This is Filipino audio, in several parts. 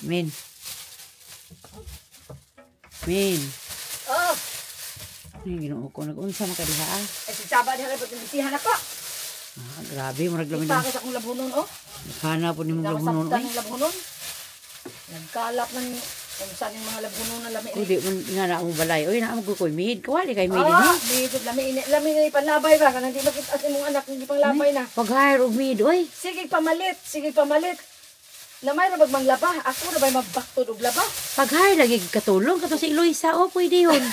Min. Min. Oh. Ay, Ginoo ko. Nag-unsa man ka diha. Ay, si Saba diha pag bisihan ako. Ah, grabe. Marag lamin. Ipakas akong labunon, oh. Kana po ni mong labunon. Nagkasaptan ng labunon. Nagkalap ng kung saan yung mga labunon na lami. Uy, di mo nga na akong balay. Uy, naamag ko mid. Kawali kay mid. Mid. Lami na ipanlabay ba? Kanang di makita sa imong anak, hindi pang labay na. Pag-hire og mid, uy. Sige pamalit. Lamay na magmanglaba. Ako na ba'y magbaktod og laba? Pag-hire lagi katulong. Kato si Eloisa, oh, pwede yun.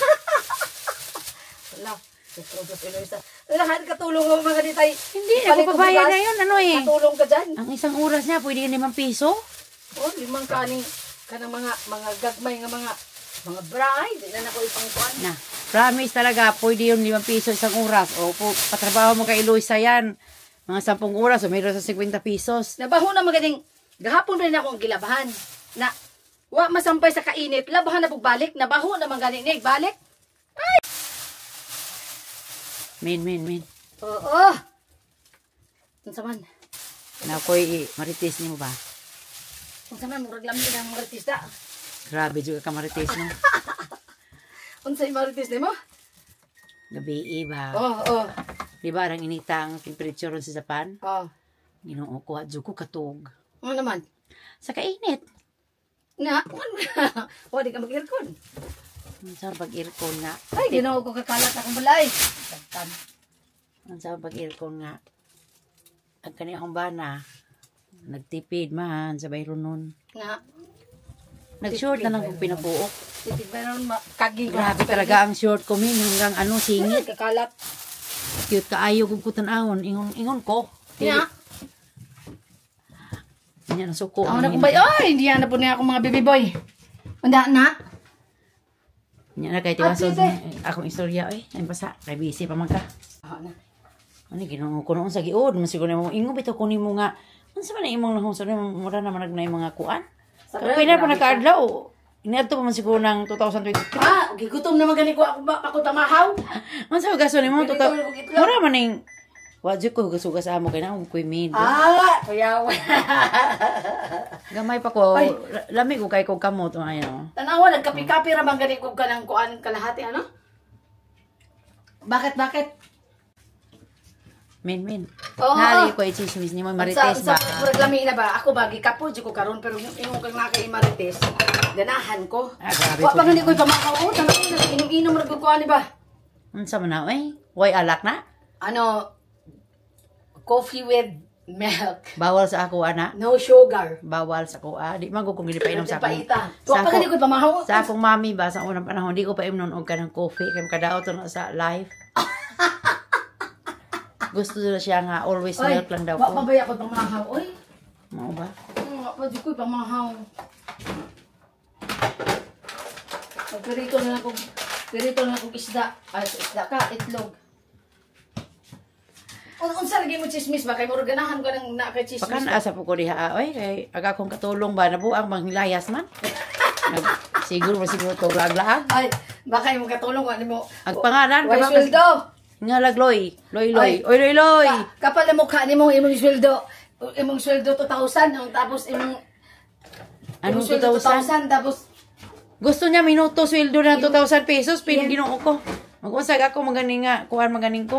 Wala. Lahat katulong mo mga ditay. Hindi, nagpapabayan na yun. Ano eh? Katulong ka dyan. Ang isang oras niya, pwede yun 5 piso. Oh, 5 kaning kanang mga gagmay nga mga bride. Di na ako ipangkuan. Na, promise talaga, pwede yun 5 piso isang oras. O, patrabaho mo kay Eloisa yan. Mga 10 oras, o mayroon sa 50 pesos. Nabaho na magaling. Gahapon rin akong gilabahan. Na, wa masampay sa kainit. Labahan na pagbalik. Nabaho na magaling. Balik. Ay! Min. Oo. Unsa man? Na ako'y marites niyo ba? Unsa man murag lamig ang mga artista. Grabe juga ka marites no. Unsa yung marites nimo? Gabi ba? Oh. Di ba arang inita ang temperature sa Japan? Oh. Ginoo ko adyo ko katog. Ano naman? Sa kainit. Na, wa di ka mag-aircon. Sa pag-aircon nga. Ay, ginoo ko kakalat akong balay. Tagtan. Sa pag-aircon nga. Ang kani akong bana, nagtipid man sa bayro nun. Nga. Nag-short na lang kung pinabuok. Tipid ba nun kaging. Grabe talaga ang short ko min hanggang ano singit. Kakalat. Cute kaayo kung kutanahon. Ingon ko. Nga. Kanya na suko. Ako na kumbay. Ay, hindi na po niya ako mga baby boy. Manda na. Kanya na kay tiwason. Akong istorya eh. Ay basa. Kay busy pa man ka. Ako na. Ano ginoo ko noon sa giod, masiguro mo ingon bitaw kunin mo nga. Unsa man imong lahon mura naman nag na mga kuan. Kaya pa nakaadlaw. Iniadto pa man siguro ng 2023. Ah, gigutom naman gani ko ako tamahaw. Unsa gaso nimo mura man ning wadyo ko hugas-hugas amo kay na ko mid. Ah, kuya. Gamay pa ko. Lami ko kay kog kamot ayo. Tanawa nagkapi-kapi ra bang gani ko kanang kuan kalahati ano? Bakit? Min. Oh, Nari ko i-chismis ni mo marites ba? Sa reklami na ba? Ako ba gikapo di ko karon pero yung kang nakay marites ganahan ko. Grabe Wa pa gani ko pamakaw o tanay inom-inom ra ko ani ba? Unsa man na oy? Way alak na? Ano coffee with milk. Bawal sa ako ana. No sugar. Bawal sa ko. Di man ko kung ginipainom sa akong. Wa pa gani ko pamakaw. Sa akong mami ba sa unang panahon di ko pa imnon og kanang coffee kay kadaot na sa life. Gusto na siya nga always milk lang daw ko. Wa pa ba ako pamakaw oy? Mao ba? Wa pa di ko pamakaw. Pirito na akong isda. Ay, isda ka, itlog. Unsa lagi mo chismis ba? Kay murag ganahan ka ng na kay chismis. Pakan asa po ko diha oy kay aga kong katulong ba nabuang manghilayas man. Siguro to laglaag. Ay, baka yung katulong ano mo. Ang pangalan Why sweldo? Nga lagloy. Loy. Oy loy. Kapal na mukha nimo imong sweldo. Imong sweldo 2,000 tapos imong anong sweldo 2,000? 2,000 tapos gusto niya minuto sweldo ng 2,000 pesos pero ginoo ko. Mag-usag ako maganing nga kuan maganing ko.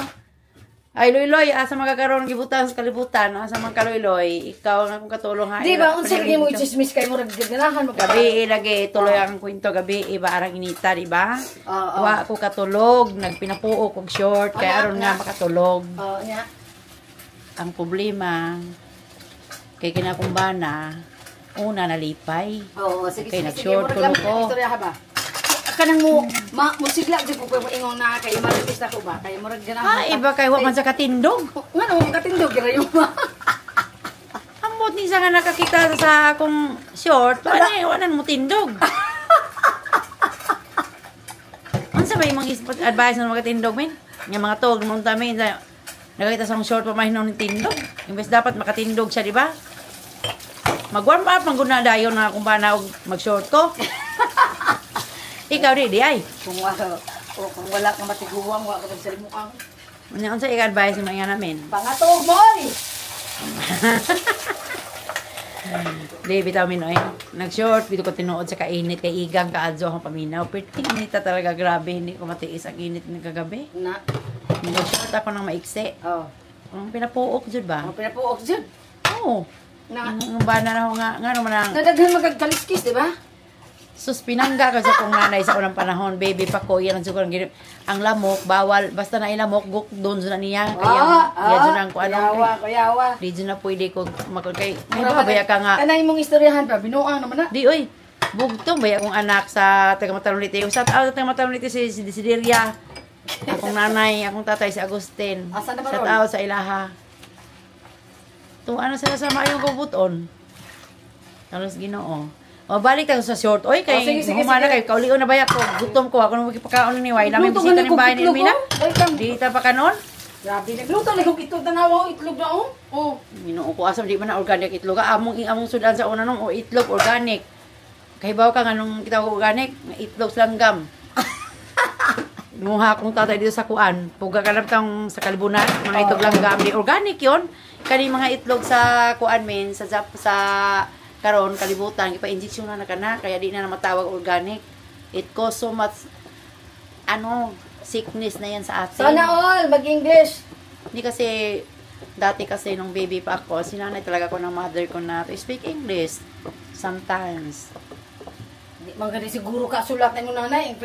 Ay loy asa magakaroon gibutan sa kalibutan asa man kaloy ikaw ang akong katulong ha. Di ba unsa lagi mo chismis kay murag ganahan mo gabi lagi tuloy ang kwento gabi iba arang inita di ba? Wa ko katulog nagpinapuo kog short kay aron nga makatulog. Nya. Ang problema kay kinakumbana una nalipay. Sige. Kay nag-short ko Istorya ka ba? Kanang mo musigla jud ko ingon na kay marites na ko ba kay murag ganahan. Iba kay wa man sa katindog. Ngano mo katindog gira yung ba? Ambot ni sa nga nakakita sa akong short, wala mo tindog. Unsa ba imong advice ng mga tindog men? Nga mga tog mong tamin sa nakakita sa akong short pa mahinom ni tindog. Imbes dapat makatindog siya, di ba? Mag-warm up man gud na dayon na akong bana og mag-short ko. Ikaw rin, di ay. Kung wala kang matiguwang, wala ka nagsalimuang. Ano sa i-advise mo nga namin? Pangatog, boy! Di, vitamin oil. Nag-short, dito ko tinuod sa kainit, kay igang kaadyo akong paminaw. Pero inita talaga, grabe, hindi ko matiis ang init ng kagabi. Na. Nag-short ako ng maiksi. Oh. Ang pinapuok dyan ba? Ang pinapuok dyan. Oo. Na. Ang bana na ako nga naman ang... Nadaghan magkaliskis, di ba? Sus, pinangga ko sa kong nanay sa unang panahon, baby pa ko, yan ang siguro ang lamok, bawal, basta na ilamok, guk, doon na niya. Kaya, yan ang kuano. Kuyawa. Di dyan na pwede ko makagay. Ay, baya ka nga. Kanay mong istoryahan pa, binuang naman na. Di, oy, bugtong baya kong anak sa taga-maternity. Shout out sa taga-maternity si Desideria. Akong nanay, akong tatay si Agustin. Asa na ba Shout ron? out sa ilaha. To ano sila sa mayong gubuton. Kalos Ginoo. O balik tayo sa short. Oy, kay humana kay kaulion na baya ko. Gutom ko ako nang magipakaon ni Way. Lamay bisita ng bahay ni Mina. Di ta pa kanon. Grabe, nagluto na kong itlog tanawa, itlog na oh. Oh. Ginoo ko asam di man na organic itlog. Among sudan sa una nung o itlog organic. Kay bawo ka nga nung kita ko organic, itlog langgam. Nuha akong tatay dito sa kuan. Puga ka lang tang sa kalibunan, mga itlog langgam. Di organic yon. Kani mga itlog sa kuan men sa karon kalibutan ipa-injection na kana kaya di na matawag organic. It cause so much sickness na yan sa atin. Sana all mag-English. Hindi kasi dati kasi nung baby pa ako, sinanay talaga ko ng mother ko na to speak English sometimes. Di man gani siguro ka sulat na mo nanay.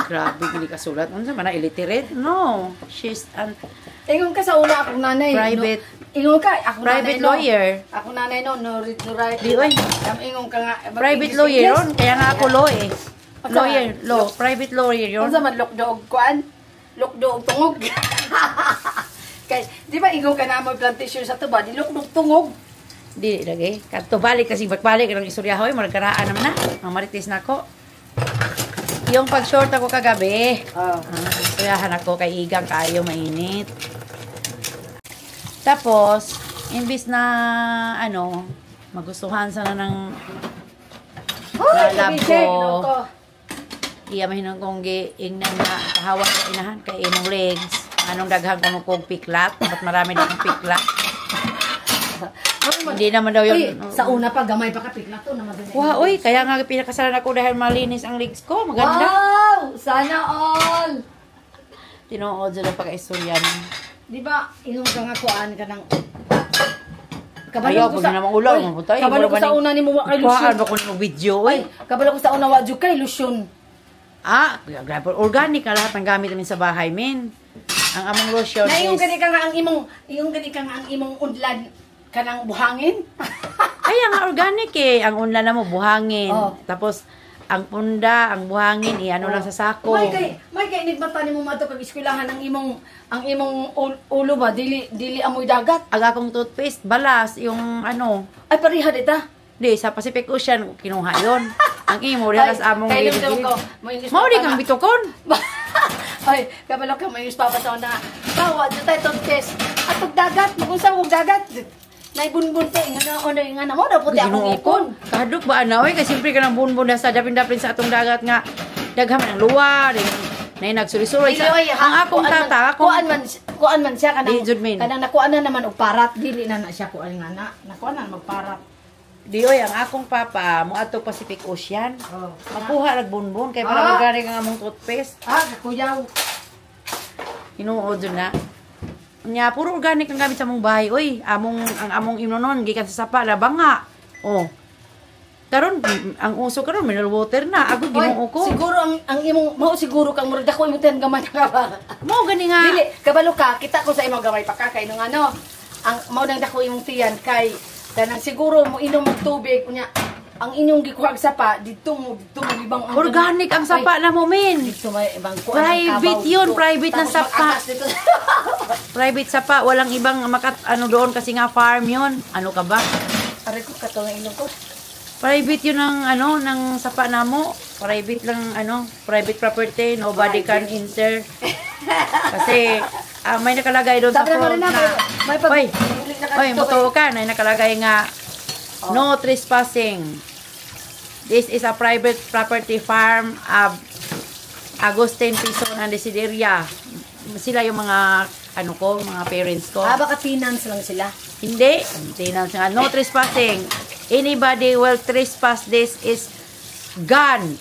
Grabe hindi ka sulat. Unsa man na illiterate? No. She's an Ingon ka sa una akong nanay. private Ingon ka akong private nanay, lawyer. No. Ako nanay no read no write. Di oy. Ingon ka nga Private lawyer ron, kaya nga ako law eh. Asa? Lawyer, law, private lawyer yun. Unsa man lokdo og kuan? Lokdo og tungog. Kay di ba ingon ka na mo plantation sa tuba, di lokdo og tungog. Di lagi. Kadto balik kasi balik ng istorya hoy, margaraan naman na. Ang marites nako. Yung pag-short ako kagabi. Oh. Istoryahan ako kay igang kayo mainit. Tapos, imbis na magustuhan sana ng lalab ko. Iya mahinon kong giingnan na kahawak ko inahan kay imong legs. Anong daghan ko kong piklat. Ba't marami na akong piklat. Hindi naman daw yun. Sa una pa, gamay pa ka piklat to. Wow, uy, kaya nga pinakasalan ako dahil malinis ang legs ko. Maganda. Wow! Sana all! Tinuod sila pagka-istoryan. Di ba, ingon ka nga kuan ka ng... Ayaw, pag naman ulaw. Kabalo ko sa una ni mo kay Lucian. Kuhaan ko ng video. Ay, kabalo ko sa una wa jud kay Lucian. Grabe. Organic na lahat ng gamit namin sa bahay, men. Ang among lotion Na is... gani ka nga ang imong unlad kanang buhangin. Kaya nga organic eh. Ang unla na mo, buhangin. Oh. Tapos, ang punda, ang buhangin, lang sa sako. May kay nigmata nimo mato kag eskwelahan ang imong ulo ba dili amoy dagat. Ang akong toothpaste, balas, yung Ay pareha dita. Di, sa Pacific Ocean, kinuha yun. Ang imo, rihalas among kay gilid. ko. Mauli kang bitukon. Ay, kabalo ka may papataw na. Bawa jud tay toothpaste. At pag dagat, magunsa og dagat. Naibunbun to, nga na mo, dapat akong ipon. Kaduk ba, oy? Kasi siyempre ka ng bunbun na sa dapin-dapin sa atong dagat nga. Daghaman ng luwa, na nagsuri-suri. Ang akong tata, kuan man siya kanang Di, Judmin. kanang nakuan na naman og parat, dili na siya kuan nga na. Nakuan na magparat. Di, oy, ang akong papa, mo ato Pacific Ocean. Oh. Makuha nagbunbun, kaya para magari ka nga mong toothpaste. Kuyaw. Hinuod na. Nya puro organic ang gamit sa mong bahay. Oy, ang among imnonon gikan sa sapa na banga. Oh. Karon ang uso karon mineral water na. Agud Ginoo ko. Siguro ang imong mao siguro kang murag dako imong ten gamay ka ba. Mo gani nga. Dili, kabalo ka, kita ko sa imong gamay pa ka kay nung ang mao nang dako imong tiyan kay kanang siguro mo inom og tubig unya ang inyong gikuha og sapa didto mo ibang Organic ang sapa na mo, men. dito may ibang kuan. Private yun, private na sapa. Private sapa, walang ibang doon kasi nga farm yun. Ano ka ba? Aray ko kato nga inom ko. Private yun ng sapa na mo. Private lang, private property. Nobody can enter. Kasi, may nakalagay doon sa Sabi front naman na, may pag... Oy, mutuo ka, may nakalagay nga, no trespassing. This is a private property farm of Agustin Pison and Desideria. Sila yung mga ano ko, mga parents ko. Baka tenants lang sila. Hindi. Maintenance nga. No trespassing. Anybody will trespass this is gone.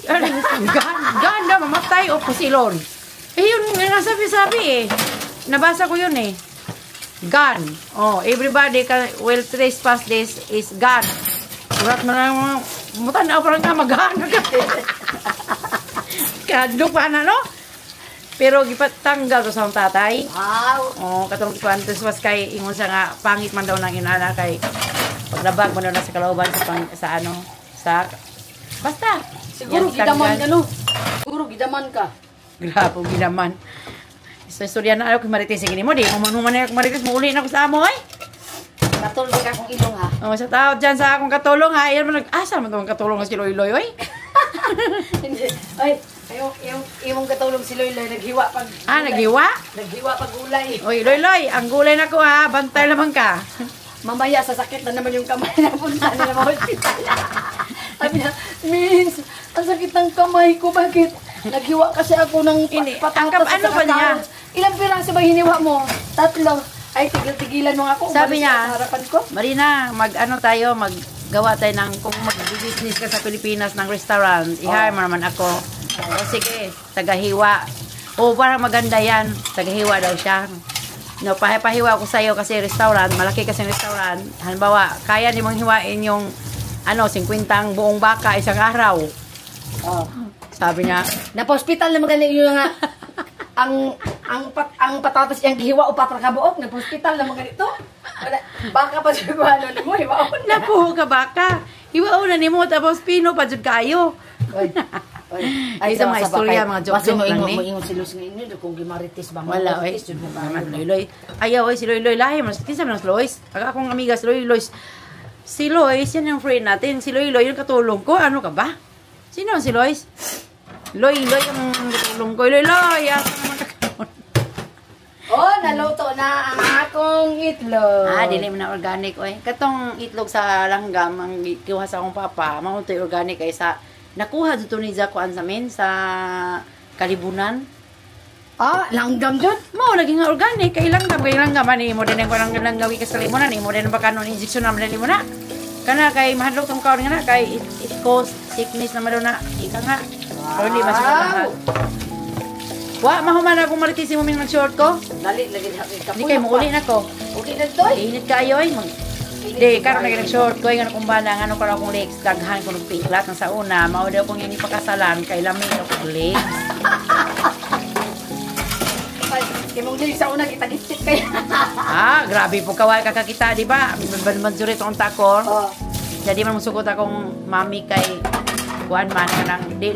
Gone na, mamatay o pusilon. Yun nga nasabi-sabi eh. Nabasa ko yun eh. Gone. Oh, everybody will trespass this is gone. Urat mo na, mutan na parang nga mag-gone. Kadlok pa na, no? Pero gipatanggal ko sa akong tatay. Wow. Oh, katong ipantes was kay ingon sa nga pangit man daw nang inana kay paglabag mo na sa kalauban sa ano sa basta Siguro gidaman ka, no? Siguro gidaman ka. Grabe gidaman. Sa istorya na ako Marites sige mo di mo manuman ako Marites mo uli na ko sa amo ay. Katulog ka akong ilong ha. Oh, sa tao diyan sa akong katulong ha. Iyan man asa man tong katulong si Loy-Loy oy. Hindi. Ay, yung katulong si Loy-Loy naghiwa pag Naghiwa? Naghiwa pag gulay. Oy, Loy-Loy, ang gulay na ko ha. Bantay naman ka. Mamaya sa sakit na naman yung kamay na punta na naman hospital. Sabi niya, Miss, ang sakit ng kamay ko. Bakit? Naghiwa kasi ako ng patatas. Ano ba niya? Ilang piraso ba hiniwa mo? 3. Ay, tigil-tigilan mo nga ako. Sabi niya, harapan ko. Marina, maggawa tayo ng, kung mag-business ka sa Pilipinas ng restaurant, i-hire mo naman ako. O sige, tagahiwa. O parang maganda yan, tagahiwa daw siya. No, pahiwa ko sa'yo kasi restaurant, malaki kasi restaurant. Halimbawa, kaya ni mong hiwain yung 50 buong baka isang araw. Oh. Sabi niya, Napa-hospital na magaling yun nga. ang patatas yung gihiwa o patra kabuok, napa-hospital na ganito. Baka pa siya ano ni mo, hiwaon na. napuho ka baka. Hiwaon na ni mo, tapos pino pa dyan kayo. Ay, sa mga istorya, mga joke-joke lang ni. Mo ingon si Luz ngayon yun, kung gimarites ba? Wala, oy. Loy-Loy. Ayaw, oy, si Loy-Loy. Lahi, mas kinsa man si Lois. Akong amiga si Loy-Loy. Si Lois, yan yung friend natin. Si Loy-Loy, yung katulong ko. Ano ka ba? Sino si Lois? Loy-Loy, yung katulong ko. Loy-Loy, asa naman ka. Oh, naluto na ang akong itlog. Dili mo na organic, oy. Katong itlog sa langgam, ang kinuha sa akong papa, mauntoy organic kay sa nakuha dito ni Zakuan sa amin sa Kalibunan. Langgam dyan? Mo lagi nga organic kay langgam ani mo din ko nang langgam ka sa Kalibunan ni mo din ba kanon injection na dali mo na. Kana kay mahadlok tong kaon nga na kay it cause sickness na madon na ika nga. Pero di masiguro. Wa mahuman akong Marites mo min mag-short ko. Dali lagi Di kay mo uli na ko. Uli na to. Init kayo ay Di, karon lagi nag-short ko, yung kumbana, ano karon akong legs, daghan ko ng piklat ng sa una, mao daw kong yung ipakasalan, kay lamig akong legs. Imong dili sa una kita gitsit kaya. Grabe po kaway kakakita, di ba? Manjurit akong takor. Jadi man musugot akong mami kay kuan man kanang di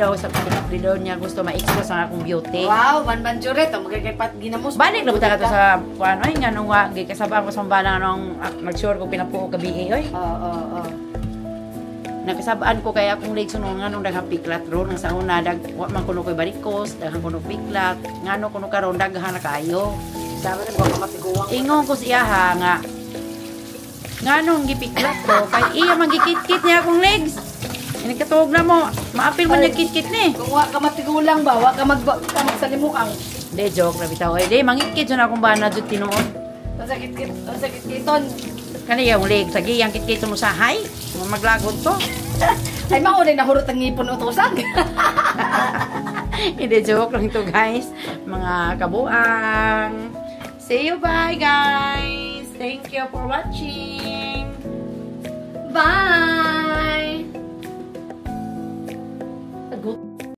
daw niya gusto ma-expose ang akong beauty. Wow, banbanjuret, magkakaipat ginamos. Balik na buta ka to sa kuan, ay nga nung wagi kasabang ko sa balang anong nag-sure ko pinapuo gabi oy. Nakasabaan ko kaya akong legs nung nga nung daghang piklat ron sa una wa man kuno koy barikos, daghang kuno piklat, ngano kuno karon daghan na kayo. Sabi na ko matiguwang. Ingon ko siya nga nganong gipiklat ko kay iya magikit-kit niya akong legs. Ini katuog na mo, maapil man yung kit-kit ni. Kung wa ka matigulang ba, wa ka magsalimuang. De joke na bitaw. De mangikit jud akong bana jud tinuod. Ang sakit-kiton. Kani yung legs lagi yang kit-kit mo sa hay. Maglagot to. Ay maunay nahurot ang ngipon utusan. Hindi joke lang to guys. Mga kabuang. See you bye guys. Thank you for watching.